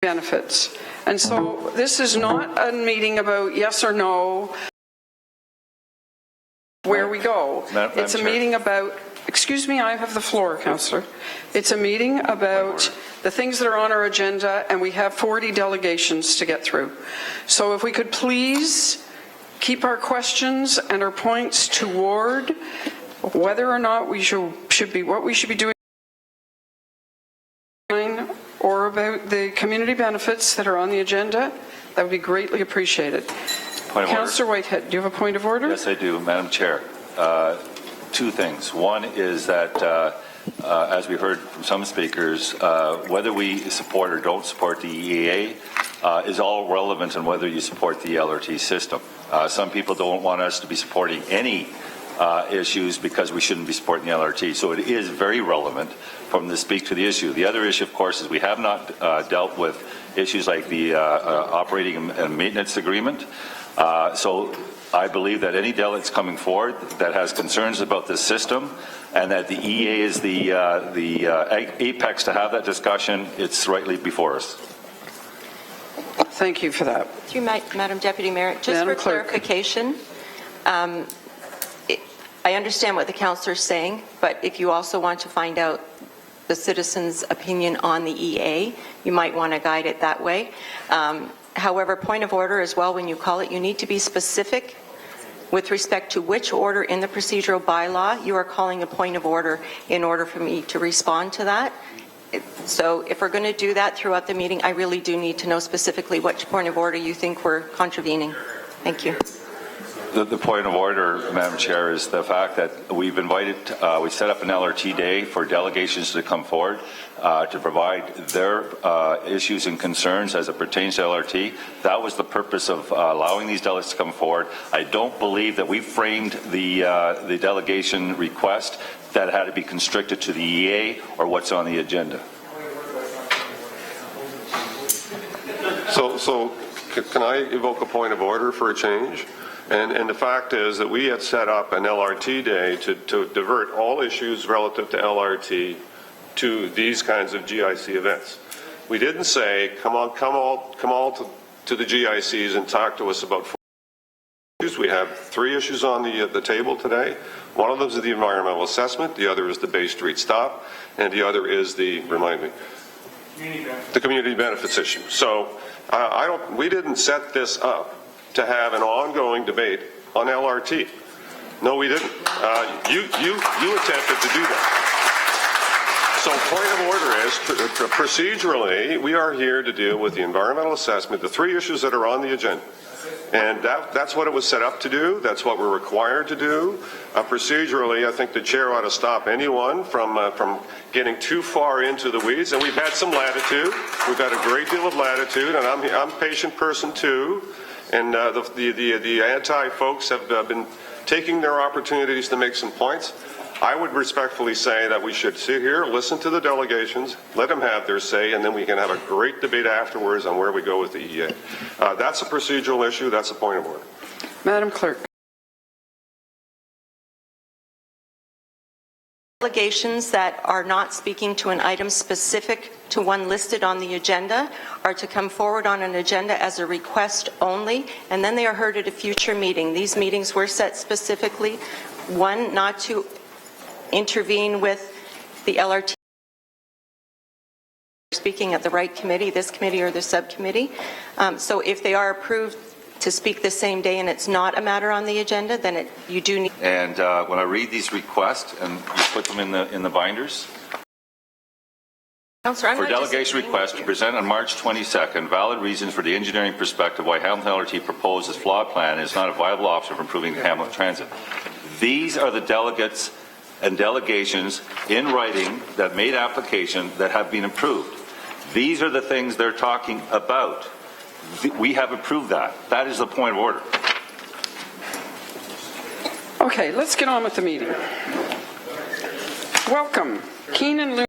benefits. And so this is not a meeting about yes or no, where we go. It's a meeting about, excuse me, I have the floor, Councillor. It's a meeting about the things that are on our agenda, and we have 40 delegations to get through. So if we could please keep our questions and our points toward whether or not we should be, what we should be doing, or about the community benefits that are on the agenda, that would be greatly appreciated. Councillor Whitehead, do you have a point of order? Yes, I do, Madam Chair. Two things. One is that, as we heard from some speakers, whether we support or don't support the EAA is all relevant in whether you support the LRT system. Some people don't want us to be supporting any issues because we shouldn't be supporting the LRT. So it is very relevant from the speak to the issue. The other issue, of course, is we have not dealt with issues like the operating and maintenance agreement. So I believe that any delegates coming forward that has concerns about this system and that the EA is the apex to have that discussion, it's rightly before us. Thank you for that. Through Madam Deputy Mayor, just Madam for Clerk. clarification, I understand what the councillor is saying, but if you also want to find out the citizens' opinion on the EA, you might want to guide it that way. However, point of order as well, when you call it, you need to be specific with respect to which order in the procedural bylaw you are calling a point of order in order for me to respond to that. So if we're going to do that throughout the meeting, I really do need to know specifically which point of order you think we're contravening. Thank you. The point of order, Madam Chair, is the fact that we've invited, we set up an LRT day for delegations to come forward to provide their issues and concerns as it pertains to LRT. That was the purpose of allowing these delegates to come forward. I don't believe that we framed the delegation request that it had to be constricted to the EA or what's on the agenda. So can I evoke a point of order for a change? And the fact is that we had set up an LRT day to divert all issues relative to LRT to these kinds of GIC events. We didn't say, come all to the GICs and talk to us about 4 issues. We have 3 issues on the table today. One of them is the environmental assessment, the other is the Bay Street stop, and the other is the, remind me, the community benefits issue. So we didn't set this up to have an ongoing debate on LRT. No, we didn't. You attempted to do that. So point of order is, procedurally, we are here to deal with the environmental assessment, the 3 issues that are on the agenda. And that's what it was set up to do. That's what we're required to do. Procedurally, I think the chair ought to stop anyone from getting too far into the weeds. And we've had some latitude. We've had a great deal of latitude, and I'm a patient person too. And the anti-folks have been taking their opportunities to make some points. I would respectfully say that we should sit here, listen to the delegations, let them have their say, and then we can have a great debate afterwards on where we go with the EA. That's a procedural issue. That's a point of order. Madam Clerk. Delegations that are not speaking to an item specific to one listed on the agenda are to come forward on an agenda as a request only, and then they are heard at a future meeting. These meetings were set specifically, one, not to intervene with the LRT, speaking at the right committee, this committee or the subcommittee. So if they are approved to speak the same day and it's not a matter on the agenda, then you do need. And when I read these requests and you put them in the binders, for delegation request to present on March 22nd, valid reasons for the engineering perspective why Hamilton LRT proposed its flawed plan is not a viable option for improving the Hamilton transit. These are the delegates and delegations in writing that made application that have been approved. These are the things they're talking about. We have approved that. That is the point of order. Okay, let's get on with the meeting. Welcome, Keenan.